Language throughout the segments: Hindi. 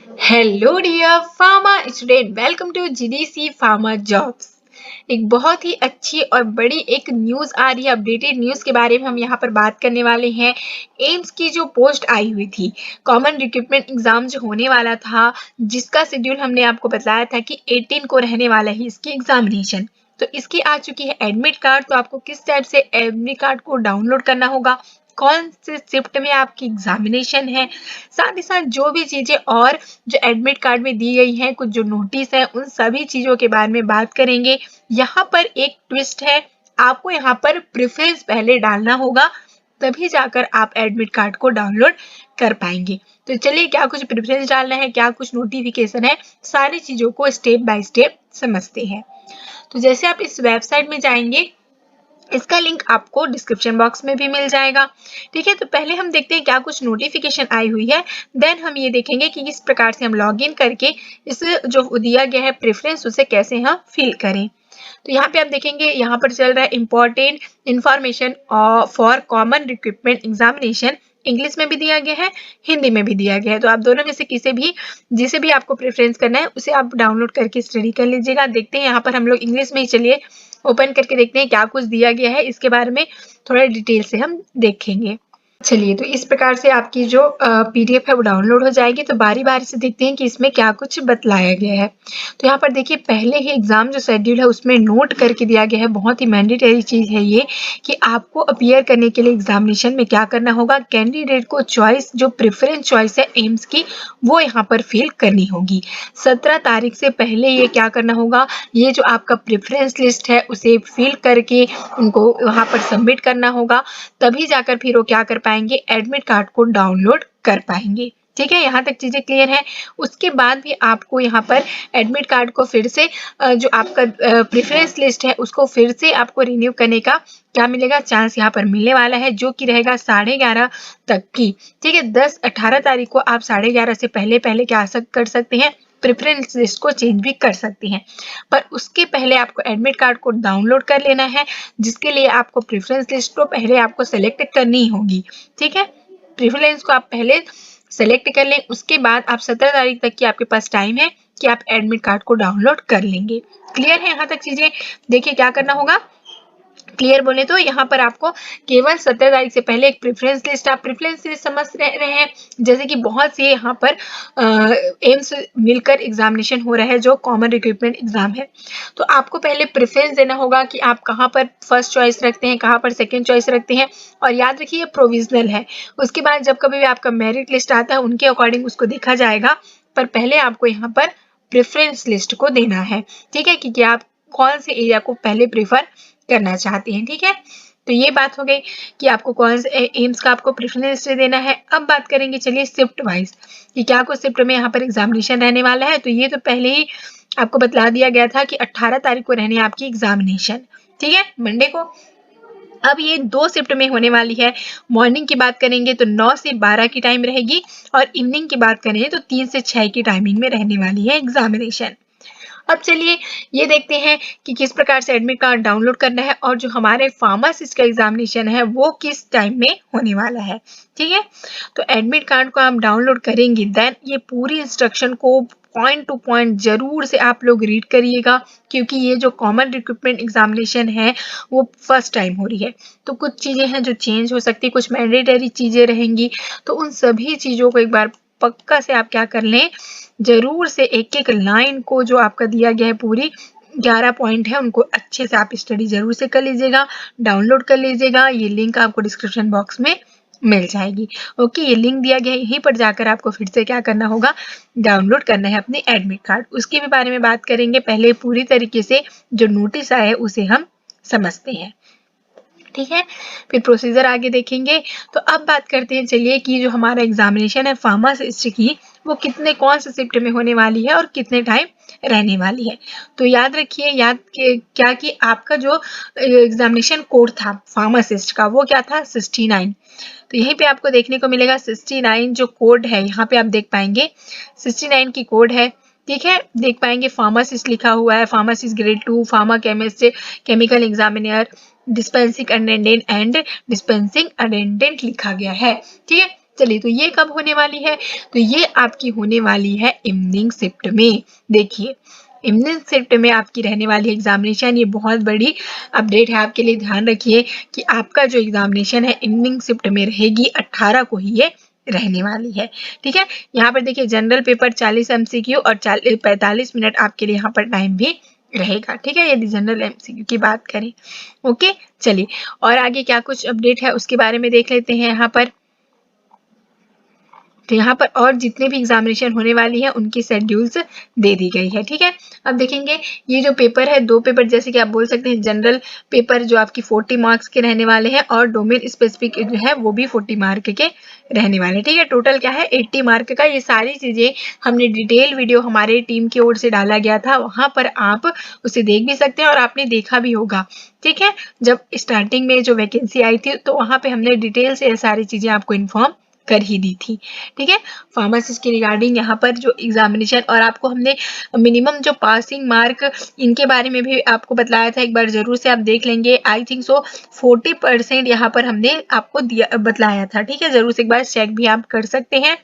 Hello dear pharma student, welcome to GDC pharma jobs. एक बहुत ही अच्छी और बड़ी एक न्यूज़ आ रही है, अपडेटेड न्यूज़ के बारे में हम यहाँ पर बात करने वाले हैं। एम्स की जो पोस्ट आई हुई थी, कॉमन रिक्रूटमेंट एग्जाम जो होने वाला था, जिसका शेड्यूल हमने आपको बताया था कि 18 को रहने वाला है इसकी एग्जामिनेशन। तो इसकी आ चुकी है एडमिट कार्ड। तो आपको किस टाइप से एडमिट कार्ड को डाउनलोड करना होगा, कौन से शिफ्ट में आपकी एग्जामिनेशन है, साथ ही साथ जो भी चीजें और जो एडमिट कार्ड में दी गई हैं, कुछ जो नोटिस है, उन सभी चीजों के बारे में बात करेंगे। यहाँ पर एक ट्विस्ट है, आपको यहाँ पर प्रेफरेंस पहले डालना होगा, तभी जाकर आप एडमिट कार्ड को डाउनलोड कर पाएंगे। तो चलिए, क्या कुछ प्रेफरेंस डालना है, क्या कुछ नोटिफिकेशन है, सारी चीजों को स्टेप बाय स्टेप समझते हैं। तो जैसे आप इस वेबसाइट में जाएंगे, इसका लिंक आपको डिस्क्रिप्शन बॉक्स में भी मिल जाएगा। ठीक है, तो पहले हम देखते हैं क्या कुछ नोटिफिकेशन आई हुई है, देन हम ये देखेंगे कि किस प्रकार से हम लॉग इन करके इस जो दिया गया है प्रेफरेंस, उसे कैसे हम फिल करें। तो यहाँ पे आप देखेंगे, यहाँ पर चल रहा है important information for common recruitment examination. English में भी दिया गया है, हिंदी में भी दिया गया है। तो आप दोनों में से जिसे भी आपको प्रेफरेंस करना है, उसे आप डाउनलोड करके स्टडी कर लीजिएगा। देखते हैं यहाँ पर हम लोग इंग्लिश में ही, चलिए ओपन करके देखते हैं क्या कुछ दिया गया है, इसके बारे में थोड़ा डिटेल से हम देखेंगे। चलिए, तो इस प्रकार से आपकी जो पीडीएफ है वो डाउनलोड हो जाएगी। तो बारी बारी से देखते हैं कि इसमें क्या कुछ बतलाया गया है। तो यहाँ पर देखिए, पहले ही एग्जाम जो शेड्यूल है उसमें नोट करके दिया गया है, बहुत ही मैंडेटरी चीज है ये, कि आपको अपीयर करने के लिए एग्जामिनेशन में क्या करना होगा। कैंडिडेट को चॉइस, जो प्रेफरेंस चॉइस है एम्स की, वो यहाँ पर फिल करनी होगी। 17 तारीख से पहले ये क्या करना होगा, ये जो आपका प्रेफरेंस लिस्ट है उसे फिल करके उनको वहाँ पर सबमिट करना होगा, तभी जाकर फिर वो क्या कर पाएंगे, एडमिट कार्ड को डाउनलोड कर पाएंगे। ठीक है, यहाँ तक चीजें क्लियर है। उसके बाद भी आपको यहाँ पर एडमिट कार्ड को फिर से जो आपका प्रेफरेंस लिस्ट है उसको फिर से आपको रिन्यू करने का क्या मिलेगा, चांस यहाँ पर मिलने वाला है, जो कि रहेगा 11:30 तक की। ठीक है, 10-18 तारीख को आप 11:30 से पहले पहले क्या कर सकते हैं, प्रेफरेंस लिस्ट को चेंज भी कर सकते हैं। पर उसके पहले आपको एडमिट कार्ड को डाउनलोड कर लेना है, जिसके लिए आपको प्रेफरेंस लिस्ट को पहले आपको सेलेक्ट करनी होगी। ठीक है, प्रेफरेंस को आप पहले सेलेक्ट कर लें, उसके बाद आप 17 तारीख तक की आपके पास टाइम है कि आप एडमिट कार्ड को डाउनलोड कर लेंगे। क्लियर है यहाँ तक चीजें? देखिए क्या करना होगा, क्लियर बोले तो यहाँ पर आपको केवल 17 तारीख से पहले एक प्रेफरेंस लिस्ट, आप प्रेफरेंस लिस्ट समझ रहे हैं, जैसे कि बहुत से यहाँ पर एम्स मिलकर एग्जामिनेशन हो रहा है जो कॉमन रिक्रूटमेंट एग्जाम है। तो आपको पहले प्रेफरेंस देना होगा कि आप कहाँ पर फर्स्ट चॉइस रखते हैं, कहाँ पर सेकेंड चॉइस रखते हैं। और याद रखिए, ये प्रोविजनल है। उसके बाद जब कभी भी आपका मेरिट लिस्ट आता है, उनके अकॉर्डिंग उसको देखा जाएगा, पर पहले आपको यहाँ पर प्रेफरेंस लिस्ट को देना है। ठीक है, क्योंकि आप कौन से एरिया को पहले प्रेफर करना चाहते हैं। ठीक है, तो ये बात हो गई कि आपको कौन से एम्स का आपको प्रेफरेंस देना है। अब बात करेंगे, चलिए शिफ्ट वाइज, कि क्या कुछ शिफ्ट में यहाँ पर एग्जामिनेशन रहने वाला है। तो ये तो पहले ही आपको बतला दिया गया था कि 18 तारीख को रहने आपकी एग्जामिनेशन। ठीक है, मंडे को। अब ये 2 शिफ्ट में होने वाली है। मॉर्निंग की बात करेंगे तो 9 से 12 की टाइम रहेगी, और इवनिंग की बात करें तो 3 से 6 की टाइमिंग में रहने वाली है एग्जामिनेशन। अब चलिए ये देखते हैं कि किस प्रकार से एडमिट कार्ड डाउनलोड करना है, और जो हमारे फार्मासिस्ट का एग्जामिनेशन है वो किस टाइम में होने वाला है। ठीक है, तो एडमिट कार्ड को आप डाउनलोड करेंगे, देन ये पूरी इंस्ट्रक्शन को पॉइंट टू पॉइंट जरूर से आप लोग रीड करिएगा, क्योंकि ये जो कॉमन रिक्रूटमेंट एग्जामिनेशन है वो फर्स्ट टाइम हो रही है। तो कुछ चीजें हैं जो चेंज हो सकती है, कुछ मैंडेटरी चीजें रहेंगी। तो उन सभी चीजों को एक बार पक्का से आप क्या कर लें, जरूर से एक एक लाइन को जो आपका दिया गया है, पूरी 11 पॉइंट है, उनको अच्छे से आप स्टडी जरूर से कर लीजिएगा, डाउनलोड कर लीजिएगा। ये लिंक आपको डिस्क्रिप्शन बॉक्स में मिल जाएगी। ओके, ये लिंक दिया गया है, यहीं पर जाकर आपको फिर से क्या करना होगा, डाउनलोड करना है अपनी एडमिट कार्ड। उसके भी बारे में बात करेंगे, पहले पूरी तरीके से जो नोटिस आया है उसे हम समझते हैं। ठीक है, फिर प्रोसीजर आगे देखेंगे। तो अब बात करते हैं, चलिए, कि जो हमारा एग्जामिनेशन है फार्मासिस्ट की, वो कौन से शिफ्ट में होने वाली है और कितने टाइम रहने वाली है। तो याद रखिए, क्या कि आपका जो एग्जामिनेशन कोड था फार्मासिस्ट का, वो क्या था, 69। तो यहीं पे आपको देखने को मिलेगा 69 जो कोड है, यहाँ पे आप देख पाएंगे 69 की कोड है। ठीक है, देख पाएंगे फार्मासिस्ट लिखा हुआ है, pharmacist grade 2, pharma chemist, chemical examiner, dispensing attendant and dispensing attendant लिखा गया है। ठीक है, चलिए, तो ये कब होने वाली है? तो ये आपकी होने वाली है इवनिंग शिफ्ट में। देखिए, इवनिंग शिफ्ट में आपकी रहने वाली एग्जामिनेशन, ये बहुत बड़ी अपडेट है आपके लिए। ध्यान रखिए कि आपका जो एग्जामिनेशन है इवनिंग शिफ्ट में रहेगी, 18 को ही ये रहने वाली है। ठीक है, यहाँ पर देखिए जनरल पेपर 40 MCQ और 45 मिनट आपके लिए यहाँ पर टाइम भी रहेगा। ठीक है, यदि जनरल MCQ की बात करें। ओके, चलिए, और आगे क्या कुछ अपडेट है उसके बारे में देख लेते हैं यहाँ पर। तो यहाँ पर और जितने भी एग्जामिनेशन होने वाली है उनकी शेड्यूल्स दे दी गई है। ठीक है, अब देखेंगे ये जो पेपर है, 2 पेपर जैसे कि आप बोल सकते हैं, जनरल पेपर जो आपकी 40 मार्क्स के रहने वाले हैं और डोमेन स्पेसिफिक जो है वो भी 40 मार्क के रहने वाले। ठीक है, टोटल क्या है 80 मार्क का। ये सारी चीजें हमने डिटेल वीडियो हमारे टीम की ओर से डाला गया था, वहां पर आप उसे देख भी सकते हैं और आपने देखा भी होगा। ठीक है, जब स्टार्टिंग में जो वैकेंसी आई थी तो वहां पे हमने डिटेल से ये सारी चीजें आपको इन्फॉर्म कर ही दी थी। ठीक है, फार्मासिस्ट के रिगार्डिंग यहाँ पर जो एग्जामिनेशन, और आपको हमने मिनिमम जो पासिंग मार्क इनके बारे में भी आपको बताया था, एक बार जरूर से आप देख लेंगे। आई थिंक सो 40% यहाँ पर हमने आपको दिया बतलाया था। ठीक है, जरूर से एक बार चेक भी आप कर सकते हैं,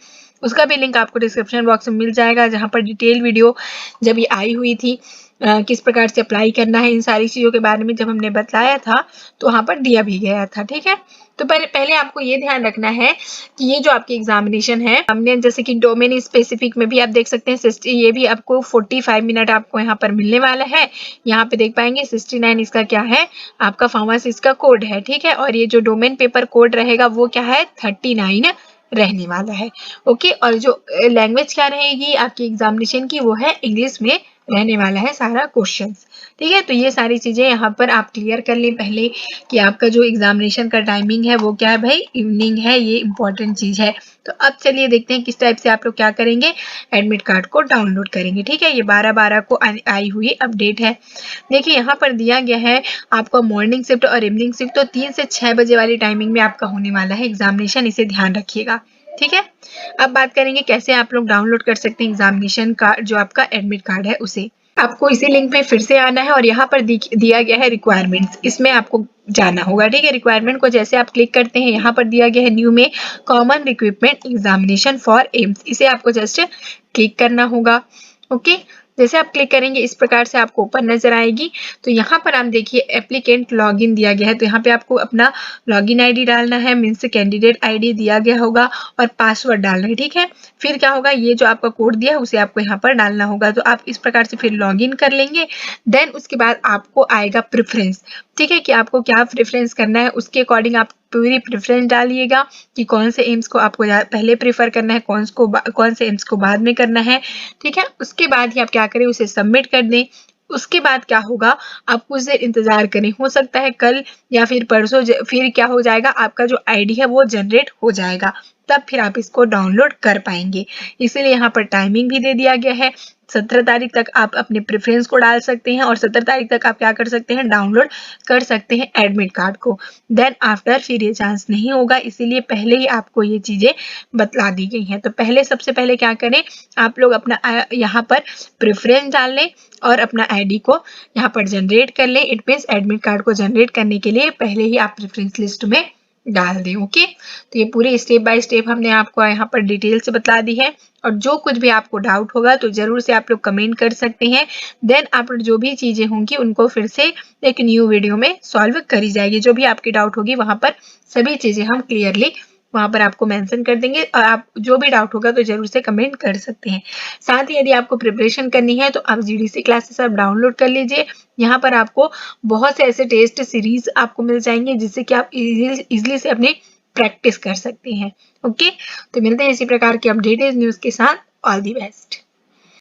उसका भी लिंक आपको डिस्क्रिप्शन बॉक्स में मिल जाएगा, जहाँ पर डिटेल वीडियो जब ये आई हुई थी किस प्रकार से अप्लाई करना है, इन सारी चीज़ों के बारे में जब हमने बताया था तो वहाँ पर दिया भी गया था। ठीक है, तो पहले आपको ये ध्यान रखना है कि ये जो आपकी एग्जामिनेशन है, हमने जैसे कि डोमेन स्पेसिफिक में भी आप देख सकते हैं, ये भी आपको 45 मिनट आपको यहाँ पर मिलने वाला है। यहाँ पे देख पाएंगे 69 इसका क्या है, आपका फार्मासिस्ट का कोड है। ठीक है, और ये जो डोमेन पेपर कोड रहेगा वो क्या है 39 रहने वाला है। ओके, और जो लैंग्वेज क्या रहेगी आपकी एग्जामिनेशन की, वो है इंग्लिश में रहने वाला है सारा क्वेश्चंस। ठीक है, तो ये सारी चीजें यहाँ पर आप क्लियर कर लें पहले कि आपका जो एग्जामिनेशन का टाइमिंग है वो क्या है भाई, इवनिंग है, ये इंपॉर्टेंट चीज है। तो अब चलिए देखते हैं किस टाइप से आप लोग क्या करेंगे, एडमिट कार्ड को डाउनलोड करेंगे। ठीक है, ये 12/12 को आई हुई अपडेट है। देखिए यहाँ पर दिया गया है आपका मॉर्निंग शिफ्ट और इवनिंग शिफ्ट, तो 3 से 6 बजे वाली टाइमिंग में आपका होने वाला है एग्जामिनेशन, इसे ध्यान रखिएगा। ठीक है, अब बात करेंगे कैसे आप लोग डाउनलोड कर सकते हैं एग्जामिनेशन का जो आपका एडमिट कार्ड है उसे। आपको इसी लिंक पे फिर से आना है और यहाँ पर दिया गया है रिक्वायरमेंट्स, इसमें आपको जाना होगा। ठीक है, रिक्वायरमेंट को जैसे आप क्लिक करते हैं, यहाँ पर दिया गया है न्यू में common recruitment examination for AIIMS, इसे आपको जस्ट क्लिक करना होगा। ओके, जैसे आप क्लिक करेंगे इस प्रकार से आपको ऊपर नजर आएगी। तो यहाँ पर आप देखिए एप्लीकेंट लॉगिन दिया गया है, तो यहाँ पे आपको अपना लॉगिन आईडी डालना है, मीन्स कैंडिडेट आईडी दिया गया होगा और पासवर्ड डालना है। ठीक है, फिर क्या होगा, ये जो आपका कोड दिया है उसे आपको यहाँ पर डालना होगा। तो आप इस प्रकार से फिर लॉगिन कर लेंगे। देन उसके बाद आपको आएगा प्रेफरेंस। ठीक है, कि आपको क्या प्रेफरेंस करना है, उसके अकॉर्डिंग आप पूरी प्रेफरेंस डालिएगा कि कौन से एम्स को आपको पहले प्रेफर करना है, कौन से एम्स को बाद में करना है। ठीक है, उसके बाद ही आप क्या करें, उसे सबमिट कर दें। उसके बाद क्या होगा, आप कुछ देर इंतजार करें, हो सकता है कल या फिर परसों फिर क्या हो जाएगा, आपका जो आईडी है वो जनरेट हो जाएगा, तब फिर आप इसको डाउनलोड कर पाएंगे। इसीलिए यहाँ पर टाइमिंग भी दे दिया गया है, 17 तारीख तक आप अपने प्रेफरेंस को डाल सकते हैं और 17 तारीख तक आप क्या कर सकते हैं, डाउनलोड कर सकते हैं एडमिट कार्ड को। देन आफ्टर फिर ये चांस नहीं होगा, इसीलिए पहले ही आपको ये चीजें बतला दी गई हैं। तो पहले सबसे पहले क्या करें, आप लोग अपना यहाँ पर प्रेफरेंस डाल लें और अपना आईडी को यहाँ पर जनरेट कर लें। इट मीन्स एडमिट कार्ड को जनरेट करने के लिए पहले ही आप प्रेफरेंस लिस्ट में डाल दें। ओके, तो ये पूरे स्टेप बाय स्टेप हमने आपको यहाँ पर डिटेल से बता दी है, और जो कुछ भी आपको डाउट होगा तो जरूर से आप लोग कमेंट कर सकते हैं। देन आप जो भी चीजें होंगी उनको फिर से एक न्यू वीडियो में सॉल्व करी जाएगी। जो भी आपकी डाउट होगी वहां पर सभी चीजें हम क्लियरली वहां पर आपको मेंशन कर देंगे, और आप जो भी डाउट होगा तो जरूर से कमेंट कर सकते हैं। साथ ही यदि आपको प्रिपरेशन करनी है तो आप जीडीसी क्लासेस आप डाउनलोड कर लीजिए। यहाँ पर आपको बहुत से ऐसे टेस्ट सीरीज आपको मिल जाएंगे जिससे कि आप इजीली से अपने प्रैक्टिस कर सकते हैं। ओके, तो मिलते हैं इसी प्रकार के अपडेटेड न्यूज के साथ। All the best.